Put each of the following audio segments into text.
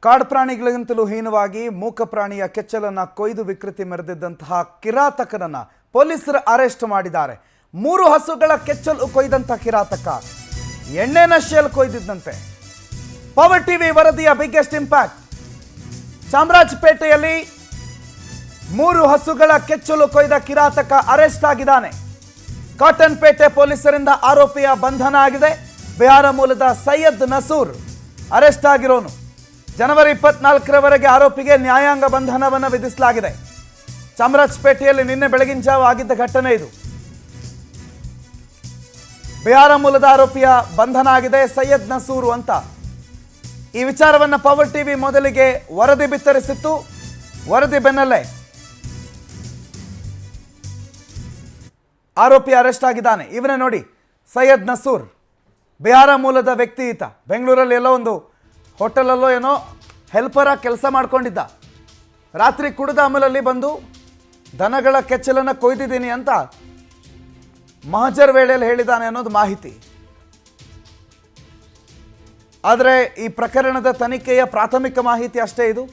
ಕಾಡು ಪ್ರಾಣಿಗಳಿಗಿಂತಲೂ ಹೀನವಾಗಿ ಮೂಕ ಪ್ರಾಣಿಯ ಕೆಚ್ಚಲನ್ನು ಕೊಯ್ದು ವಿಕೃತಿ ಮೆರೆದಿದ್ದಂತಹ ಕಿರಾತಕನನ್ನ ಪೊಲೀಸರು ಅರೆಸ್ಟ್ ಮಾಡಿದ್ದಾರೆ. 3 ಹಸುಗಳ ಕೆಚ್ಚಲು ಕೊಯ್ದಂತ ಕಿರಾತಕ ಎಣ್ಣೆ ನಶೆಯಲ್ಲಿ ಕೊಯ್ದಿದ್ದಂತೆ. ಪವರ್ ಟಿವಿ ವರದಿಯ ಬಿಗ್ಗೆಸ್ಟ್ ಇಂಪ್ಯಾಕ್ಟ್. ಚಾಮರಾಜಪೇಟೆಯಲ್ಲಿ 3 ಹಸುಗಳ ಕೆಚ್ಚಲು ಕೊಯ್ದ ಕಿರಾತಕ ಅರೆಸ್ಟ್ ಆಗಿದ್ದಾನೆ. ಕಾಟನ್ ಪೇಟೆ ಪೊಲೀಸರಿಂದ ಆರೋಪಿಯ ಬಂಧನ ಆಗಿದೆ. ಬಿಹಾರ ಮೂಲದ ಸೈಯದ್ ನಸೂರ್ ಅರೆಸ್ಟ್ ಆಗಿರೋನು. ಜನವರಿ 24ರವರೆಗೆ ಆರೋಪಿಗೆ ನ್ಯಾಯಾಂಗ ಬಂಧನವನ್ನು ವಿಧಿಸಲಾಗಿದೆ. ಚಾಮರಾಜಪೇಟೆಯಲ್ಲಿ ನಿನ್ನೆ ಬೆಳಗಿನ ಜಾವ ಆಗಿದ್ದ ಘಟನೆ ಇದು. ಬಿಹಾರ ಮೂಲದ ಆರೋಪಿಯ ಬಂಧನ ಆಗಿದೆ, ಸೈಯದ್ ನಸೂರು ಅಂತ. ಈ ವಿಚಾರವನ್ನು ಪವರ್ ಟಿವಿ ಮೊದಲಿಗೆ ವರದಿ ಬಿತ್ತರಿಸಿತ್ತು. ವರದಿ ಬೆನ್ನಲ್ಲೇ ಆರೋಪಿ ಅರೆಸ್ಟ್ ಆಗಿದ್ದಾನೆ. ಇವನೇ ನೋಡಿ, ಸೈಯದ್ ನಸೂರ್. ಬಿಹಾರ ಮೂಲದ ವ್ಯಕ್ತಿ ಈತ. ಬೆಂಗಳೂರಲ್ಲಿ ಎಲ್ಲೋ ಒಂದು ಹೋಟೆಲಲ್ಲೋ ಏನೋ ಹೆಲ್ಪರ್ ಆಗಿ ಕೆಲಸ ಮಾಡ್ಕೊಂಡಿದ್ದ. ರಾತ್ರಿ ಕುಡಿದ ಅಮಲಲ್ಲಿ ಬಂದು ದನಗಳ ಕೆಚ್ಚಲನ್ನು ಕೊಯ್ದಿದ್ದೀನಿ ಅಂತ ಮಹಜರ್ ವೇಳೆಯಲ್ಲಿ ಹೇಳಿದ್ದಾನೆ ಅನ್ನೋದು ಮಾಹಿತಿ. ಆದರೆ ಈ ಪ್ರಕರಣದ ತನಿಖೆಯ ಪ್ರಾಥಮಿಕ ಮಾಹಿತಿ ಅಷ್ಟೇ ಇದು.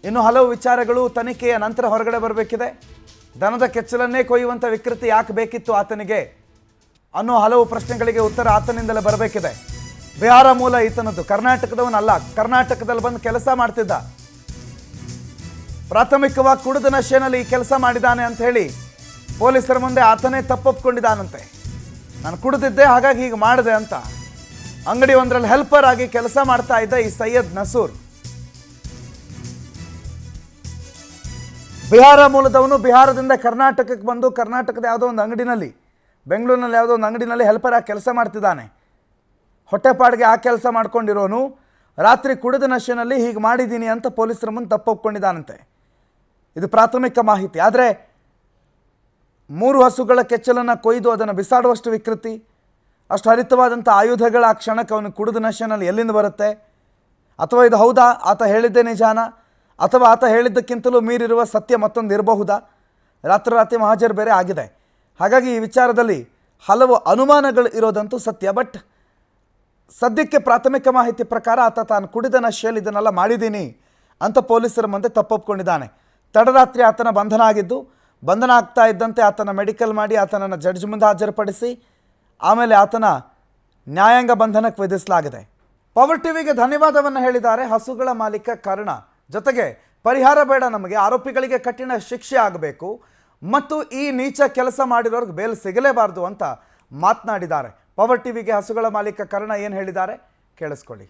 ಇನ್ನು ಹಲವು ವಿಚಾರಗಳು ತನಿಖೆಯ ನಂತರ ಹೊರಗಡೆ ಬರಬೇಕಿದೆ. ದನದ ಕೆಚ್ಚಲನ್ನೇ ಕೊಯ್ಯುವಂಥ ವಿಕೃತಿ ಯಾಕೆ ಬೇಕಿತ್ತು ಆತನಿಗೆ ಅನ್ನೋ ಹಲವು ಪ್ರಶ್ನೆಗಳಿಗೆ ಉತ್ತರ ಆತನಿಂದಲೇ ಬರಬೇಕಿದೆ. ಬಿಹಾರ ಮೂಲ ಈತನದ್ದು, ಕರ್ನಾಟಕದವನಲ್ಲ. ಕರ್ನಾಟಕದಲ್ಲಿ ಬಂದು ಕೆಲಸ ಮಾಡ್ತಿದ್ದ. ಪ್ರಾಥಮಿಕವಾಗಿ ಕುಡಿದ ನಶೆಯಲ್ಲಿ ಈ ಕೆಲಸ ಮಾಡಿದ್ದಾನೆ ಅಂತ ಹೇಳಿ ಪೊಲೀಸರ ಮುಂದೆ ಆತನೇ ತಪ್ಪೊಪ್ಕೊಂಡಿದ್ದಾನಂತೆ. ನಾನು ಕುಡಿದಿದ್ದೆ, ಹಾಗಾಗಿ ಹೀಗೆ ಮಾಡಿದೆ ಅಂತ. ಅಂಗಡಿ ಒಂದರಲ್ಲಿ ಹೆಲ್ಪರ್ ಆಗಿ ಕೆಲಸ ಮಾಡ್ತಾ ಇದ್ದ ಈ ಸೈಯದ್ ನಸೂರ್. ಬಿಹಾರ ಮೂಲದವನು. ಬಿಹಾರದಿಂದ ಕರ್ನಾಟಕಕ್ಕೆ ಬಂದು ಕರ್ನಾಟಕದ ಯಾವುದೋ ಒಂದು ಅಂಗಡಿನಲ್ಲಿ, ಬೆಂಗಳೂರಿನಲ್ಲಿ ಯಾವುದೋ ಒಂದು ಅಂಗಡಿನಲ್ಲಿ ಹೆಲ್ಪರ್ ಆಗಿ ಕೆಲಸ ಮಾಡ್ತಿದ್ದಾನೆ. ಹೊಟ್ಟೆಪಾಡಿಗೆ ಆ ಕೆಲಸ ಮಾಡ್ಕೊಂಡಿರೋನು ರಾತ್ರಿ ಕುಡಿದ ನಶೆಯಲ್ಲಿ ಹೀಗೆ ಮಾಡಿದ್ದೀನಿ ಅಂತ ಪೊಲೀಸರ ಮುಂದೆ ತಪ್ಪೊಪ್ಕೊಂಡಿದ್ದಾನಂತೆ. ಇದು ಪ್ರಾಥಮಿಕ ಮಾಹಿತಿ. ಆದರೆ 3 ಹಸುಗಳ ಕೆಚ್ಚಲನ್ನು ಕೊಯ್ದು ಅದನ್ನು ಬಿಸಾಡುವಷ್ಟು ವಿಕೃತಿ, ಅಷ್ಟು ಹರಿತವಾದಂಥ ಆಯುಧಗಳ ಆ ಕ್ಷಣಕ್ಕೆ ಅವನು ಕುಡಿದ ನಶೆಯಲ್ಲಿ ಎಲ್ಲಿಂದ ಬರುತ್ತೆ? ಅಥವಾ ಇದು ಹೌದಾ, ಆತ ಹೇಳಿದ್ದೇ ನಿಜಾನ, ಅಥವಾ ಆತ ಹೇಳಿದ್ದಕ್ಕಿಂತಲೂ ಮೀರಿರುವ ಸತ್ಯ ಮತ್ತೊಂದು ಇರಬಹುದಾ? ರಾತ್ರಿ ಮಹಾಜರ್ ಬೇರೆ ಆಗಿದೆ. ಹಾಗಾಗಿ ಈ ವಿಚಾರದಲ್ಲಿ ಹಲವು ಅನುಮಾನಗಳು ಇರೋದಂತೂ ಸತ್ಯ. ಬಟ್ ಸದ್ಯಕ್ಕೆ ಪ್ರಾಥಮಿಕ ಮಾಹಿತಿ ಪ್ರಕಾರ ಆತ ತಾನು ಕುಡಿದ ನಶೆಯಲ್ಲಿ ಇದನ್ನೆಲ್ಲ ಮಾಡಿದ್ದೀನಿ ಅಂತ ಪೊಲೀಸರ ಮುಂದೆ ತಪ್ಪೊಪ್ಕೊಂಡಿದ್ದಾನೆ. ತಡರಾತ್ರಿ ಆತನ ಬಂಧನ ಆಗಿದ್ದು, ಬಂಧನ ಆಗ್ತಾ ಇದ್ದಂತೆ ಆತನ ಮೆಡಿಕಲ್ ಮಾಡಿ ಆತನನ್ನು ಜಡ್ಜ್ ಮುಂದೆ ಹಾಜರುಪಡಿಸಿ ಆಮೇಲೆ ಆತನ ನ್ಯಾಯಾಂಗ ಬಂಧನಕ್ಕೆ ವಿಧಿಸಲಾಗಿದೆ. ಪವರ್ ಟಿವಿಗೆ ಧನ್ಯವಾದವನ್ನು ಹೇಳಿದ್ದಾರೆ ಹಸುಗಳ ಮಾಲೀಕ ಕರ್ಣ. ಜೊತೆಗೆ ಪರಿಹಾರ ಬೇಡ ನಮಗೆ, ಆರೋಪಿಗಳಿಗೆ ಕಠಿಣ ಶಿಕ್ಷೆ ಆಗಬೇಕು ಮತ್ತು ಈ ನೀಚ ಕೆಲಸ ಮಾಡಿರೋರ್ಗೆ ಬೇಲ್ ಸಿಗಲೇಬಾರ್ದು ಅಂತ ಮಾತನಾಡಿದ್ದಾರೆ. ಪವರ್ ಟಿವಿಗೆ ಹಸುಗಳ ಮಾಲೀಕ ಕರ್ಣ ಏನು ಹೇಳಿದ್ದಾರೆ ಕೇಳಿಸ್ಕೊಳ್ಳಿ.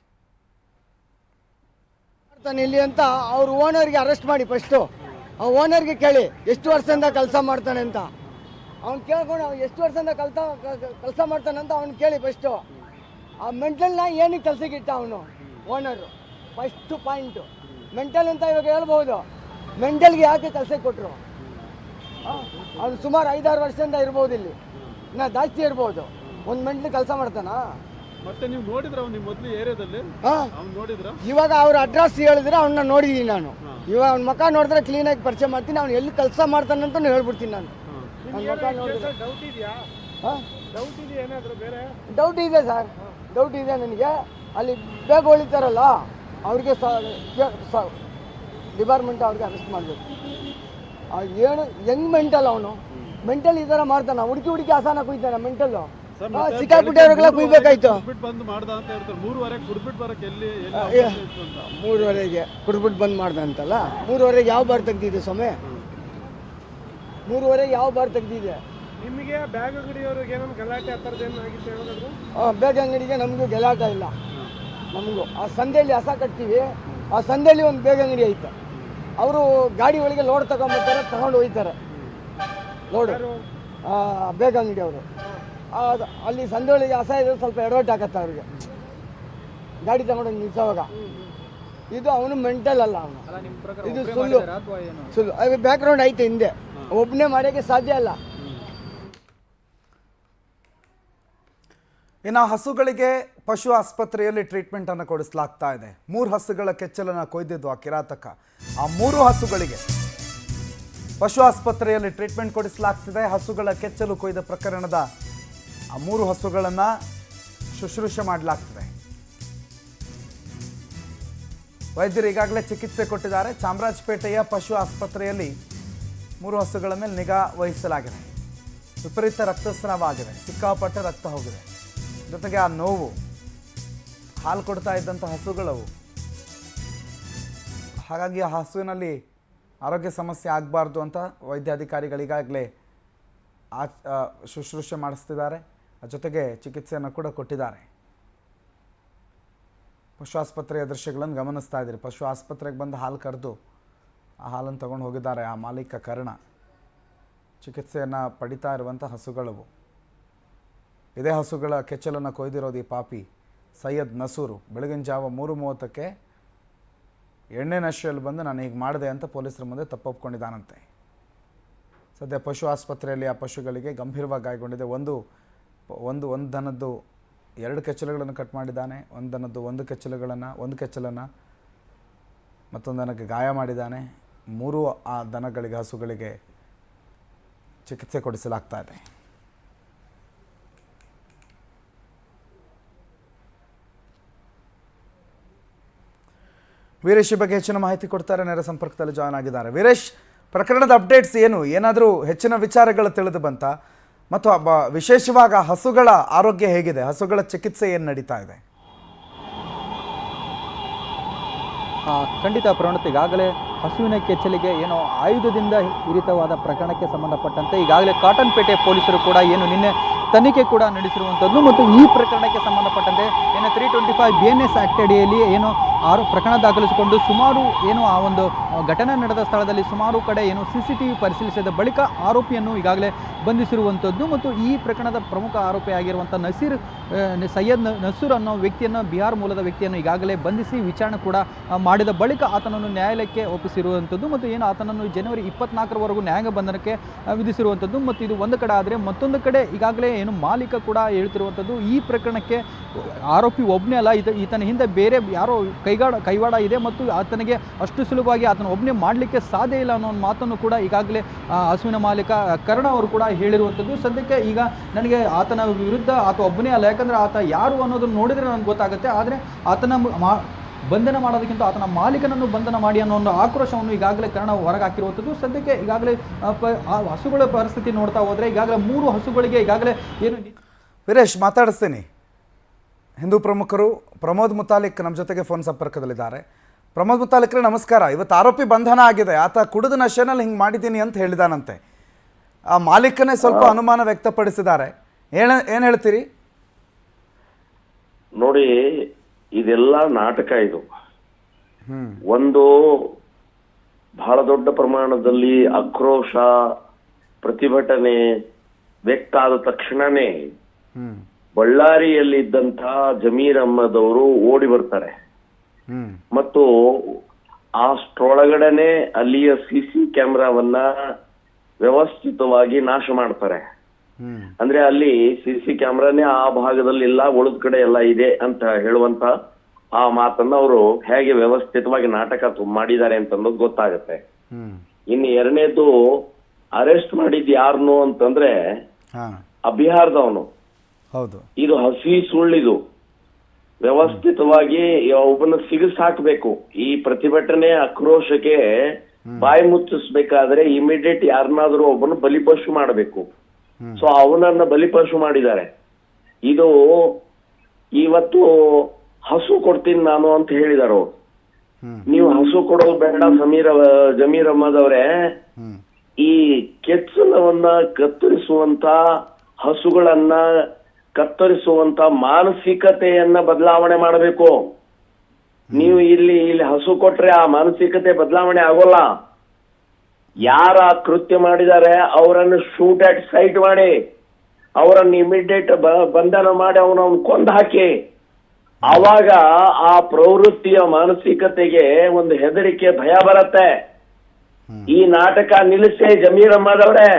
ಇಲ್ಲಿ ಅಂತ ಅವ್ರ ಓನರ್ಗೆ ಅರೆಸ್ಟ್ ಮಾಡಿ. ಫಸ್ಟು ಆ ಓನರ್ಗೆ ಕೇಳಿ ಎಷ್ಟು ವರ್ಷದಿಂದ ಕೆಲಸ ಮಾಡ್ತಾನೆ ಅಂತ. ಅವ್ನು ಕೇಳ್ಕೊಂಡು ಅವ್ನು ಎಷ್ಟು ವರ್ಷದಿಂದ ಕೆಲಸ ಮಾಡ್ತಾನೆ ಅಂತ ಅವ್ನು ಕೇಳಿ. ಫಸ್ಟು ಆ ಮೆಂಟಲ್ನ ಏನಕ್ಕೆ ಕೆಲಸಕ್ಕೆ ಇಟ್ಟ ಅವನು ಓನರು? ಫಸ್ಟು ಪಾಯಿಂಟು ಮೆಂಟಲ್ ಅಂತ ಇವಾಗ ಹೇಳ್ಬೋದು. ಮೆಂಟಲ್ಗೆ ಯಾಕೆ ಕೆಲಸಕ್ಕೆ ಕೊಟ್ಟರು? ಅವ್ನು ಸುಮಾರು 5-6 ವರ್ಷದಿಂದ ಇರ್ಬೋದು, ಇಲ್ಲಿ ಇನ್ನು ಜಾಸ್ತಿ ಇರ್ಬೋದು. ಒಂದು ಮೆಂಟ್ಲಿ ಕೆಲಸ ಮಾಡ್ತಾನ. ಮತ್ತೆ ನೀವು ನೋಡಿದ್ರ ನಿಮ್ಮ ಮೊದಲು ಏರಿಯಾದಲ್ಲಿ ನೋಡಿದ್ರ? ಇವಾಗ ಅವ್ರ ಅಡ್ರೆಸ್ ಹೇಳಿದ್ರೆ ಅವನ್ನ ನೋಡಿದೀನಿ ನಾನು. ಇವಾಗ ಅವ್ನ ಮುಖ ನೋಡಿದ್ರೆ ಕ್ಲೀನಾಗಿ ಪರಿಚಯ ಮಾಡ್ತೀನಿ. ಅವ್ನು ಎಲ್ಲಿ ಕೆಲಸ ಮಾಡ್ತಾನೆ ಅಂತ ಹೇಳ್ಬಿಡ್ತೀನಿ ನಾನು. ಅವ್ನ ಮುಖ ನೋಡಿದ್ರೆ ಡೌಟ್ ಇದೆ ಸರ್, ಡೌಟ್ ಇದೆ ನನಗೆ. ಅಲ್ಲಿ ಬೇಗ ಹೊಳಿತಾರಲ್ಲ ಅವ್ರಿಗೆ ಡಿಪಾರ್ಟ್ಮೆಂಟ್ ಅವ್ರಿಗೆ ಅರೆಸ್ಟ್ ಮಾಡಬೇಕು. ಏನು ಹೆಂಗ್ ಮೆಂಟಲ್ ಅವನು? ಮೆಂಟಲ್ ಈ ಥರ ಮಾಡ್ತಾನ. ಹುಡುಕಿ ಆಸಾನ ಕುಯ್ತಾನ ಮೆಂಟಲ್ಲು. ಸಿಕ್ಕಾಪಟ್ಟೆಲ್ಲ ಕುಯ್ಬೇಕಾಯ್ತು. 3:30ಗೆ ಕುಡ್ಬಿಟ್ಟು ಬಂದ್ ಮಾಡ್ದ ಅಂತಲ್ಲ. 3:30ಗೆ ಯಾವ ಬಾರ್ ತೆಗ್ದಿದೆ ಸ್ವಾಮಿ? 3:30ಗೆ ಯಾವ ಬಾರ್ ತೆಗ್ದಿದೆ? ನಿಮಗೆ ಬ್ಯಾಗ್ ಅಂಗಡಿಯವ್ರಿಗೆ ಏನೋ ಗಲಾಟೆ ಆ ಥರದ್ದು ಏನು ಆಗಿತ್ತು ಹೇಳಿದ್ರು? ಬ್ಯಾಗ್ ಅಂಗಡಿಗೆ ನಮಗೂ ಗಲಾಟ ಇಲ್ಲ. ನಮಗೂ ಆ ಸಂದೇಲಿ ಹಸ ಕಟ್ತೀವಿ. ಆ ಸಂದೇಲಿ ಒಂದು ಬೇಗ ಅಂಗಡಿ ಐತೆ. ಅವರು ಗಾಡಿ ಒಳಗೆ ಲೋಡ್ ತಗೊಂಡ್ಬರ್ತಾರೆ, ತಗೊಂಡು ಹೋಗ್ತಾರೆ ಲೋಡು. ಬೇಗ ಅಂಗಡಿ ಅವರು ಅಲ್ಲಿ ಸಂದೆ ಒಳಗೆ ಹಸ ಇದ್ರೆ ಸ್ವಲ್ಪ ಎಡವಟ್ಟು ಆಗತ್ತೆ ಅವ್ರಿಗೆ, ಗಾಡಿ ತಗೊಂಡು ನಿಲ್ಸೋವಾಗ. ಇದು ಅವನು ಮೆಂಟಲ್ ಅಲ್ಲ, ಅವನು ಇದು ಸುಳ್ಳು. ಬ್ಯಾಕ್ ಗ್ರೌಂಡ್ ಐತೆ ಹಿಂದೆ, ಒಬ್ಬನೇ ಮಾಡೋಕ್ಕೆ ಸಾಧ್ಯ ಇಲ್ಲ. ಇನ್ನು ಹಸುಗಳಿಗೆ ಪಶು ಆಸ್ಪತ್ರೆಯಲ್ಲಿ ಟ್ರೀಟ್ಮೆಂಟನ್ನು ಕೊಡಿಸಲಾಗ್ತಾ ಇದೆ. 3 ಹಸುಗಳ ಕೆಚ್ಚಲನ್ನು ಕೊಯ್ದಿದ್ದು ಆ ಕಿರಾತಕ. ಆ 3 ಹಸುಗಳಿಗೆ ಪಶು ಆಸ್ಪತ್ರೆಯಲ್ಲಿ ಟ್ರೀಟ್ಮೆಂಟ್ ಕೊಡಿಸಲಾಗ್ತಿದೆ. ಹಸುಗಳ ಕೆಚ್ಚಲು ಕೊಯ್ದ ಪ್ರಕರಣದ ಆ 3 ಹಸುಗಳನ್ನು ಶುಶ್ರೂಷೆ ಮಾಡಲಾಗ್ತದೆ. ವೈದ್ಯರು ಈಗಾಗಲೇ ಚಿಕಿತ್ಸೆ ಕೊಟ್ಟಿದ್ದಾರೆ. ಚಾಮರಾಜಪೇಟೆಯ ಪಶು ಆಸ್ಪತ್ರೆಯಲ್ಲಿ 3 ಹಸುಗಳ ಮೇಲೆ ನಿಗಾ ವಹಿಸಲಾಗಿದೆ. ವಿಪರೀತ ರಕ್ತಸ್ರಾವವಾಗಿದೆ, ಸಿಕ್ಕಾಪಟ್ಟೆ ರಕ್ತ ಹೋಗಿದೆ. ಜೊತೆಗೆ ಆ ನೋವು, ಹಾಲು ಕೊಡ್ತಾ ಇದ್ದಂಥ ಹಸುಗಳವು. ಹಾಗಾಗಿ ಆ ಹಸುವಿನಲ್ಲಿ ಆರೋಗ್ಯ ಸಮಸ್ಯೆ ಆಗಬಾರ್ದು ಅಂತ ವೈದ್ಯಾಧಿಕಾರಿಗಳಿಗಾಗಲೇ ಶುಶ್ರೂಷೆ ಮಾಡಿಸ್ತಿದ್ದಾರೆ. ಜೊತೆಗೆ ಚಿಕಿತ್ಸೆಯನ್ನು ಕೂಡ ಕೊಟ್ಟಿದ್ದಾರೆ. ಪಶು ಆಸ್ಪತ್ರೆಯ ದೃಶ್ಯಗಳನ್ನು ಗಮನಿಸ್ತಾ ಇದ್ದೀರಿ. ಪಶು ಆಸ್ಪತ್ರೆಗೆ ಬಂದು ಹಾಲು ಕರೆದು ಆ ಹಾಲನ್ನು ತಗೊಂಡು ಹೋಗಿದ್ದಾರೆ ಆ ಮಾಲೀಕ ಕರ್ಣ. ಚಿಕಿತ್ಸೆಯನ್ನು ಪಡಿತಾ ಇರುವಂಥ ಹಸುಗಳವು. ಇದೇ ಹಸುಗಳ ಕೆಚ್ಚಲನ್ನು ಕೊಯ್ದಿರೋದು ಈ ಪಾಪಿ ಸೈಯದ್ ನಸೂರು. ಬೆಳಗಿನ ಜಾವ 3:30ಕ್ಕೆ ಎಣ್ಣೆ ನಶೆಯಲ್ಲಿ ಬಂದು ನಾನು ಹೀಗೆ ಮಾಡಿದೆ ಅಂತ ಪೊಲೀಸರ ಮುಂದೆ ತಪ್ಪೊಪ್ಕೊಂಡಿದ್ದಾನಂತೆ. ಸದ್ಯ ಪಶು ಆಸ್ಪತ್ರೆಯಲ್ಲಿ ಆ ಪಶುಗಳಿಗೆ ಗಂಭೀರವಾಗಿ ಗಾಯಗೊಂಡಿದೆ. ಒಂದು ದನದ್ದು 2 ಕೆಚ್ಚಲುಗಳನ್ನು ಕಟ್ ಮಾಡಿದ್ದಾನೆ. ಒಂದು ದನದ್ದು 1 ಕೆಚ್ಚಲನ್ನು ಮತ್ತೊಂದು ದನಕ್ಕೆ ಗಾಯ ಮಾಡಿದ್ದಾನೆ. 3 ಆ ದನಗಳಿಗೆ, ಹಸುಗಳಿಗೆ ಚಿಕಿತ್ಸೆ ಕೊಡಿಸಲಾಗ್ತಾ ಇದೆ. ವೀರೇಶ್ ಈ ಬಗ್ಗೆ ಹೆಚ್ಚಿನ ಮಾಹಿತಿ ಕೊಡ್ತಾರೆ. ನೇರ ಸಂಪರ್ಕದಲ್ಲಿ ಜಾಯ್ನ್ ಆಗಿದ್ದಾರೆ. ವೀರೇಶ್, ಪ್ರಕರಣದ ಅಪ್ಡೇಟ್ಸ್ ಏನು? ಏನಾದರೂ ಹೆಚ್ಚಿನ ವಿಚಾರಗಳು ತಿಳಿದು ಬಂತ? ಮತ್ತು ವಿಶೇಷವಾಗಿ ಹಸುಗಳ ಆರೋಗ್ಯ ಹೇಗಿದೆ? ಹಸುಗಳ ಚಿಕಿತ್ಸೆ ಏನು ನಡೀತಾ ಇದೆ? ಖಂಡಿತ ಪ್ರವಣತೆ, ಈಗಾಗಲೇ ಹಸುವಿನ ಕೆಚ್ಚಲಿಗೆ ಏನೋ ಆಯುಧದಿಂದ ಇರಿತವಾದ ಪ್ರಕರಣಕ್ಕೆ ಸಂಬಂಧಪಟ್ಟಂತೆ ಈಗಾಗಲೇ ಕಾಟನ್ಪೇಟೆ ಪೊಲೀಸರು ಕೂಡ ಏನು ನಿನ್ನೆ ತನಿಖೆ ಕೂಡ ನಡೆಸಿರುವಂಥದ್ದು ಮತ್ತು ಈ ಪ್ರಕರಣಕ್ಕೆ ಸಂಬಂಧಪಟ್ಟಂತೆ ಏನು 325 BNS ಆಕ್ಟ್ ಅಡಿಯಲ್ಲಿ ಏನು ಪ್ರಕರಣ ದಾಖಲಿಸಿಕೊಂಡು ಸುಮಾರು ಏನು ಆ ಒಂದು ಘಟನೆ ನಡೆದ ಸ್ಥಳದಲ್ಲಿ ಸುಮಾರು ಕಡೆ ಏನು CCTV ಪರಿಶೀಲಿಸಿದ ಬಳಿಕ ಆರೋಪಿಯನ್ನು ಈಗಾಗಲೇ ಬಂಧಿಸಿರುವಂಥದ್ದು ಮತ್ತು ಈ ಪ್ರಕರಣದ ಪ್ರಮುಖ ಆರೋಪಿಯಾಗಿರುವಂಥ ಸೈಯದ್ ನಸೂರ್ ಅನ್ನೋ ವ್ಯಕ್ತಿಯನ್ನು, ಬಿಹಾರ್ ಮೂಲದ ವ್ಯಕ್ತಿಯನ್ನು ಈಗಾಗಲೇ ಬಂಧಿಸಿ ವಿಚಾರಣೆ ಕೂಡ ಮಾಡಿದ ಬಳಿಕ ಆತನನ್ನು ನ್ಯಾಯಾಲಯಕ್ಕೆ ಒಪ್ಪಿಸಿರುವಂಥದ್ದು ಮತ್ತು ಏನು ಆತನನ್ನು ಜನವರಿ 24ರವರೆಗೂ ನ್ಯಾಯಾಂಗ ಬಂಧನಕ್ಕೆ ವಿಧಿಸಿರುವಂಥದ್ದು. ಮತ್ತು ಇದು ಒಂದು ಕಡೆ ಆದರೆ ಮತ್ತೊಂದು ಕಡೆ ಈಗಾಗಲೇ ಏನು ಮಾಲೀಕ ಕೂಡ ಹೇಳ್ತಿರುವಂಥದ್ದು ಈ ಪ್ರಕರಣಕ್ಕೆ ಆರೋಪಿ ಒಬ್ಬನೇ ಅಲ್ಲ, ಈತನ ಹಿಂದೆ ಬೇರೆ ಯಾರೋ ಕೈವಾಡ ಇದೆ ಮತ್ತು ಆತನಿಗೆ ಅಷ್ಟು ಸುಲಭವಾಗಿ ಆತನ ಒಬ್ಬನೇ ಮಾಡಲಿಕ್ಕೆ ಸಾಧ್ಯ ಇಲ್ಲ ಅನ್ನೋ ಒಂದು ಮಾತನ್ನು ಕೂಡ ಈಗಾಗಲೇ ಹಸುವಿನ ಮಾಲೀಕ ಕರ್ಣ ಅವರು ಕೂಡ ಹೇಳಿರುವಂಥದ್ದು. ಸದ್ಯಕ್ಕೆ ಈಗ ನನಗೆ ಆತನ ವಿರುದ್ಧ ಆತ ಒಬ್ಬನೇ ಅಲ್ಲ, ಯಾಕಂದರೆ ಆತ ಯಾರು ಅನ್ನೋದನ್ನು ನೋಡಿದರೆ ನನಗೆ ಗೊತ್ತಾಗುತ್ತೆ. ಆದರೆ ಆತನ ಬಂಧನ ಮಾಡೋದಕ್ಕಿಂತ ಆತನ ಮಾಲೀಕನನ್ನು ಬಂಧನ ಮಾಡಿ ಅನ್ನೋ ಒಂದು ಆಕ್ರೋಶವನ್ನು ಈಗಾಗಲೇ ಕರ್ಣ ಹೊರಗೆ ಹಾಕಿರುವಂಥದ್ದು. ಸದ್ಯಕ್ಕೆ ಈಗಾಗಲೇ ಹಸುಗಳ ಪರಿಸ್ಥಿತಿ ನೋಡ್ತಾ ಹೋದರೆ ಈಗಾಗಲೇ 3 ಹಸುಗಳಿಗೆ ಈಗಾಗಲೇ ಏನು. ವೀರೇಶ್ ಮಾತಾಡಿಸ್ತೀನಿ. ಹಿಂದೂ ಪ್ರಮುಖರು ಪ್ರಮೋದ್ ಮುತಾಲಿಕ್ ನಮ್ಮ ಜೊತೆಗೆ ಫೋನ್ ಸಂಪರ್ಕದಲ್ಲಿದ್ದಾರೆ. ಪ್ರಮೋದ್ ಮುತಾಲಿಕ್ರೆ ನಮಸ್ಕಾರ. ಇವತ್ತು ಆರೋಪಿ ಬಂಧನ ಆಗಿದೆ. ಆತ ಕುಡಿದ ನಶೆನಲ್ಲಿ ಹಿಂಗೆ ಮಾಡಿದ್ದೀನಿ ಅಂತ ಹೇಳಿದಾನಂತೆ. ಆ ಮಾಲೀಕನೇ ಸ್ವಲ್ಪ ಅನುಮಾನ ವ್ಯಕ್ತಪಡಿಸಿದ್ದಾರೆ. ಏನು ಹೇಳ್ತೀರಿ? ನೋಡಿ, ಇದೆಲ್ಲ ನಾಟಕ. ಇದು ಒಂದು ಬಹಳ ದೊಡ್ಡ ಪ್ರಮಾಣದಲ್ಲಿ ಆಕ್ರೋಶ, ಪ್ರತಿಭಟನೆ ವ್ಯಕ್ತ ಆದ ತಕ್ಷಣನೇ ಬಳ್ಳಾರಿಯಲ್ಲಿದ್ದಂತ ಜಮೀರ್ ಅಹ್ಮದ್ ಅವರು ಓಡಿ ಬರ್ತಾರೆ ಮತ್ತು ಅಷ್ಟರೊಳಗಡೆನೆ ಅಲ್ಲಿಯ CC ಕ್ಯಾಮೆರಾವನ್ನ ವ್ಯವಸ್ಥಿತವಾಗಿ ನಾಶ ಮಾಡ್ತಾರೆ. ಅಂದ್ರೆ ಅಲ್ಲಿ CC ಕ್ಯಾಮ್ರಾನೇ ಆ ಭಾಗದಲ್ಲಿ ಇಲ್ಲ, ಉಳಿದ ಕಡೆ ಎಲ್ಲ ಇದೆ ಅಂತ ಹೇಳುವಂತ ಆ ಮಾತನ್ನ ಅವರು ಹೇಗೆ ವ್ಯವಸ್ಥಿತವಾಗಿ ನಾಟಕ ಮಾಡಿದ್ದಾರೆ ಅಂತ ಅನ್ನೋದು ಗೊತ್ತಾಗುತ್ತೆ. ಇನ್ನು ಎರಡನೇದು, ಅರೆಸ್ಟ್ ಮಾಡಿದ್ ಯಾರನ್ನು ಅಂತಂದ್ರೆ ಬಿಹಾರದವನು. ಹೌದು, ಇದು ಹಸಿ ಸುಳ್ಳಿದು. ವ್ಯವಸ್ಥಿತವಾಗಿ ಒಬ್ಬನ ಸಿಗಿಸಾಕ್ಬೇಕು. ಈ ಪ್ರತಿಭಟನೆ ಆಕ್ರೋಶಕ್ಕೆ ಬಾಯಿ ಮುಚ್ಚಿಸ್ಬೇಕಾದ್ರೆ ಇಮಿಡಿಯೇಟ್ ಯಾರನ್ನಾದ್ರೂ ಒಬ್ಬನು ಬಲಿಪಶು ಮಾಡಬೇಕು. ಸೊ ಅವನನ್ನ ಬಲಿಪಶು ಮಾಡಿದ್ದಾರೆ. ಇದು ಇವತ್ತು ಹಸು ಕೊಡ್ತೀನಿ ನಾನು ಅಂತ ಹೇಳಿದಾರ ಅವ್ರು. ನೀವು ಹಸು ಕೊಡೋದು ಬೇಡ ಜಮೀರ್ ಅಹ್ಮದ್ ಅವರೇ, ಈ ಕೆಚ್ಚಲವನ್ನ ಕತ್ತರಿಸುವಂತ, ಹಸುಗಳನ್ನ ಕತ್ತರಿಸುವಂತ ಮಾನಸಿಕತೆಯನ್ನ ಬದಲಾವಣೆ ಮಾಡಬೇಕು. ನೀವು ಇಲ್ಲಿ ಹಸು ಕೊಟ್ರೆ ಆ ಮಾನಸಿಕತೆ ಬದಲಾವಣೆ ಆಗೋಲ್ಲ. ಯಾರ ಕೃತ್ಯ ಮಾಡಿದ್ದಾರೆ ಅವರನ್ನು ಶೂಟ್ ಅಟ್ ಸೈಟ್ ಮಾಡಿ, ಅವರನ್ನು ಇಮಿಡಿಯೇಟ್ ಬಂಧನ ಮಾಡಿ ಅವನನ್ನು ಕೊಂದು ಹಾಕಿ. ಆವಾಗ ಆ ಪ್ರವೃತ್ತಿಯ ಮಾನಸಿಕತೆಗೆ ಒಂದು ಹೆದರಿಕೆ, ಭಯ ಬರುತ್ತೆ. ಈ ನಾಟಕ ನಿಲ್ಲಿಸಿ ಜಮೀರ್ ಅಹ್ಮದ್ ಅವರೇ.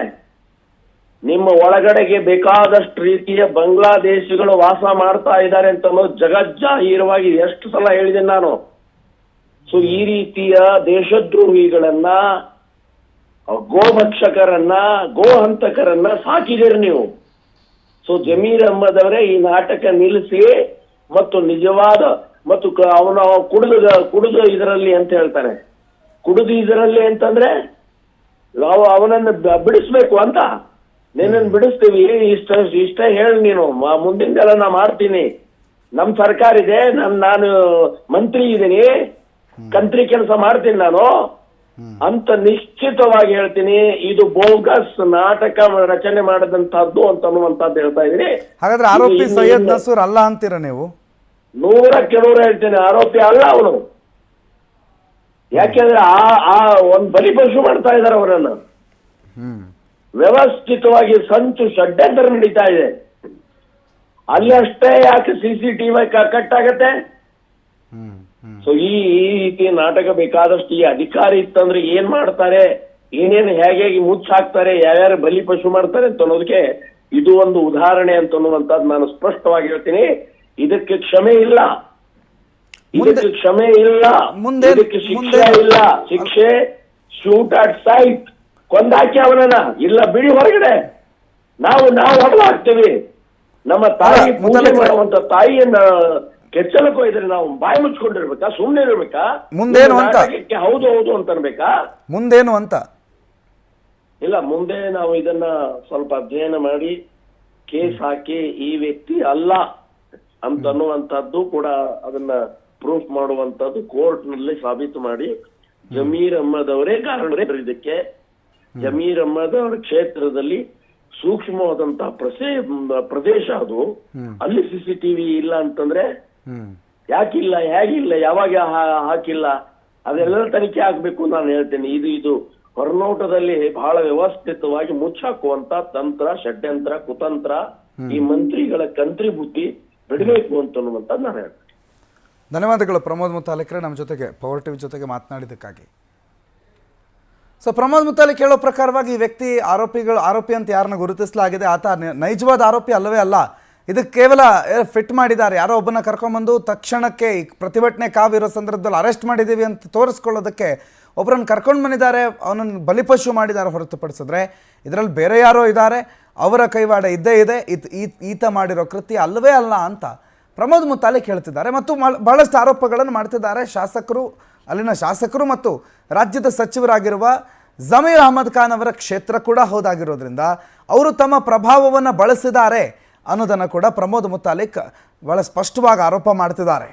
ನಿಮ್ಮ ಒಳಗಡೆಗೆ ಬೇಕಾದಷ್ಟು ರೀತಿಯ ಬಾಂಗ್ಲಾದೇಶಿಗಳು ವಾಸ ಮಾಡ್ತಾ ಇದ್ದಾರೆ ಅಂತ ಜಗಜ್ಜಾಹೀರವಾಗಿ ಎಷ್ಟು ಸಲ ಹೇಳಿದೆ ನಾನು. ಸೊ ಈ ರೀತಿಯ ದೇಶದ್ರೋಹಿಗಳನ್ನ, ಗೋಭಕ್ಷಕರನ್ನ, ಗೋಹಂತಕರನ್ನ ಸಾಕಿದಿರಿ ನೀವು. ಸೊ ಜಮೀರ್ ಅಹ್ಮದ್ ಅವರೇ, ಈ ನಾಟಕ ನಿಲ್ಲಿಸಿ ಮತ್ತು ನಿಜವಾದ ಮತ್ತು ಅವನು ಕುಡಿದು ಇದರಲ್ಲಿ ಅಂತ ಹೇಳ್ತಾನೆ. ಕುಡಿದು ಇದರಲ್ಲಿ ಅಂತಂದ್ರೆ ನಾವು ಅವನನ್ನು ಬಿಡಿಸ್ಬೇಕು ಅಂತ. ನಿನ್ನನ್ನು ಬಿಡಿಸ್ತೀವಿ, ಇಷ್ಟ ಹೇಳಿ ನೀನು, ಮುಂದಿನ ನಾ ಮಾಡ್ತೀನಿ, ನಮ್ ಸರ್ಕಾರ ಇದೆ, ನಾನು ಮಂತ್ರಿ ಇದ್ದೀನಿ, ಕಂತ್ರಿ ಕೆಲಸ ಮಾಡ್ತೀನಿ ನಾನು ಅಂತ ನಿಶ್ಚಿತವಾಗಿ ಹೇಳ್ತೀನಿ. ಇದು ಬೋಗಸ್ ನಾಟಕ ರಚನೆ ಮಾಡಿದಂತಹದ್ದು ಅಂತ ಅನ್ನುವಂಥದ್ದು ಹೇಳ್ತಾ ಇದೀನಿ. ಹಾಗಾದ್ರೆ ಆರೋಪಿ ಸೈಯದ್ ನಸೂರ್ ಅಲ್ಲ ಅಂತೀರಾ ನೀವು? 100ಕ್ಕೆ 100 ಹೇಳ್ತೇನೆ, ಆರೋಪಿ ಅಲ್ಲ ಅವನು. ಯಾಕೆಂದ್ರೆ ಆ ಒಂದು ಬಲಿಪಶು ಮಾಡ್ತಾ ಇದ್ದಾರೆ ಅವರನ್ನು. ವ್ಯವಸ್ಥಿತವಾಗಿ ಸಂಚು ಷಡ್ಯಂತ್ರ ನಡೀತಾ ಇದೆ. ಅಲ್ಲಿ ಅಷ್ಟೇ ಯಾಕೆ CCTV ಕಟ್ ಆಗತ್ತೆ? ಸೊ ಈ ರೀತಿ ನಾಟಕ ಬೇಕಾದಷ್ಟು ಈ ಅಧಿಕಾರಿ ಇತ್ತಂದ್ರೆ ಏನ್ ಮಾಡ್ತಾರೆ, ಏನೇನು ಹೇಗೆ ಮುಚ್ಚಾಕ್ತಾರೆ, ಯಾರ್ಯಾರು ಬಲಿಪಶು ಮಾಡ್ತಾರೆ ಅಂತ ಅನ್ನೋದಕ್ಕೆ ಇದು ಒಂದು ಉದಾಹರಣೆ ಅಂತ ಅನ್ನುವಂಥದ್ದು ನಾನು ಸ್ಪಷ್ಟವಾಗಿ ಹೇಳ್ತೀನಿ. ಇದಕ್ಕೆ ಕ್ಷಮೆ ಇಲ್ಲ, ಇದಕ್ಕೆ ಕ್ಷಮೆ ಇಲ್ಲ, ಇದಕ್ಕೆ ಶಿಕ್ಷೆ ಇಲ್ಲ. ಶಿಕ್ಷೆ ಶೂಟ್ ಅಟ್ ಸೈಟ್, ಕೊಂದಾಕಿ ಅವನನ್ನ, ಇಲ್ಲ ಬಿಡಿ ಹೊರಗಡೆ. ನಾವು ಹೊಡೆದು ಹಾಕ್ತೇವೆ. ನಮ್ಮ ತಾಯಿ ಪೂಜೆ ಮಾಡುವಂತ ತಾಯಿಯನ್ನ ಕೆಚ್ಚಲಕ್ಕೋ ಇದ್ರೆ ನಾವು ಬಾಯಿ ಮುಚ್ಕೊಂಡಿರ್ಬೇಕಾ, ಸುಮ್ನೆ ಇರ್ಬೇಕಾ? ಮುಂದೇನು ಅಂತ ಹೌದು ಹೌದು ಅಂತ ಅನ್ಬೇಕಾ? ಮುಂದೇನು ಅಂತ ಇಲ್ಲ, ಮುಂದೆ ನಾವು ಇದನ್ನ ಸ್ವಲ್ಪ ಅಧ್ಯಯನ ಮಾಡಿ ಕೇಸ್ ಹಾಕಿ ಈ ವ್ಯಕ್ತಿ ಅಲ್ಲ ಅಂತ ಅನ್ನುವಂಥದ್ದು ಕೂಡ ಅದನ್ನ ಪ್ರೂಫ್ ಮಾಡುವಂತದ್ದು ಕೋರ್ಟ್ ನಲ್ಲಿ ಸಾಬೀತು ಮಾಡಿ, ಜಮೀರ್ ಅಹ್ಮದ್ ಅವರೇ ಕಾರಣ ಇದಕ್ಕೆ. ಜಮೀರ್ ಅಹ್ಮದ್ ಅವರ ಕ್ಷೇತ್ರದಲ್ಲಿ ಸೂಕ್ಷ್ಮವಾದಂತಹ ಪ್ರದೇಶ ಅದು. ಅಲ್ಲಿ CCTV ಇಲ್ಲ ಅಂತಂದ್ರೆ ಯಾಕಿಲ್ಲ, ಹೇಗಿಲ್ಲ, ಯಾವಾಗ ಹಾಕಿಲ್ಲ, ಅದೆಲ್ಲ ತನಿಖೆ ಆಗ್ಬೇಕು ನಾನು ಹೇಳ್ತೇನೆ. ಇದು ಹೊರನೋಟದಲ್ಲಿ ಬಹಳ ವ್ಯವಸ್ಥಿತವಾಗಿ ಮುಚ್ಚಾಕುವಂತ ತಂತ್ರ, ಷಡ್ಯಂತ್ರ, ಕುತಂತ್ರ, ಈ ಮಂತ್ರಿಗಳ ಕಂತ್ರಿ ಬುದ್ಧಿ ಬಿಡಬೇಕು ಅಂತ ಅನ್ನುವಂಥದ್ದು ನಾನು ಹೇಳ್ತೇನೆ. ಧನ್ಯವಾದಗಳು ಪ್ರಮೋದ್ ಮುತಾಲಿಕ್ರೆ, ನಮ್ಮ ಜೊತೆಗೆ ಪವರ್ ಟಿವಿ ಜೊತೆಗೆ ಮಾತನಾಡಿದ್ದಕ್ಕಾಗಿ. ಸೊ ಪ್ರಮೋದ್ ಮುತಾಲಿಕ್ ಹೇಳೋ ಪ್ರಕಾರವಾಗಿ ಈ ವ್ಯಕ್ತಿ ಆರೋಪಿ ಅಂತ ಯಾರನ್ನ ಗುರುತಿಸಲಾಗಿದೆ, ಆತ ನೈಜವಾದ ಆರೋಪಿ ಅಲ್ಲವೇ ಅಲ್ಲ. ಇದಕ್ಕೆ ಕೇವಲ ಫಿಟ್ ಮಾಡಿದ್ದಾರೆ, ಯಾರೋ ಒಬ್ಬನ ಕರ್ಕೊಂಬಂದು ತಕ್ಷಣಕ್ಕೆ ಪ್ರತಿಭಟನೆ ಕಾವಿರೋ ಸಂದರ್ಭದಲ್ಲಿ ಅರೆಸ್ಟ್ ಮಾಡಿದ್ದೀವಿ ಅಂತ ತೋರಿಸ್ಕೊಳ್ಳೋದಕ್ಕೆ ಒಬ್ಬರನ್ನು ಕರ್ಕೊಂಡು ಬಂದಿದ್ದಾರೆ, ಅವನನ್ನು ಬಲಿಪಶು ಮಾಡಿದ್ದಾರೆ ಹೊರತುಪಡಿಸಿದ್ರೆ ಇದರಲ್ಲಿ ಬೇರೆ ಯಾರೋ ಇದ್ದಾರೆ, ಅವರ ಕೈವಾಡ ಇದ್ದೇ ಇದೆ. ಈತ ಮಾಡಿರೋ ಕೃತ್ಯ ಅಲ್ಲವೇ ಅಲ್ಲ ಅಂತ ಪ್ರಮೋದ್ ಮುತಾಲಿಕ್ ಹೇಳ್ತಿದ್ದಾರೆ. ಮತ್ತು ಬಹಳಷ್ಟು ಆರೋಪಗಳನ್ನು ಮಾಡ್ತಿದ್ದಾರೆ. ಅಲ್ಲಿನ ಶಾಸಕರು ಮತ್ತು ರಾಜ್ಯದ ಸಚಿವರಾಗಿರುವ ಜಮೀರ್ ಅಹ್ಮದ್ ಖಾನ್ ಅವರ ಕ್ಷೇತ್ರ ಕೂಡ ಹೌದಾಗಿರೋದ್ರಿಂದ ಅವರು ತಮ್ಮ ಪ್ರಭಾವವನ್ನು ಬಳಸಿದ್ದಾರೆ ಅನ್ನೋದನ್ನು ಕೂಡ ಪ್ರಮೋದ್ ಮುತಾಲಿಕ್ ಬಹಳ ಸ್ಪಷ್ಟವಾಗಿ ಆರೋಪ ಮಾಡ್ತಿದ್ದಾರೆ.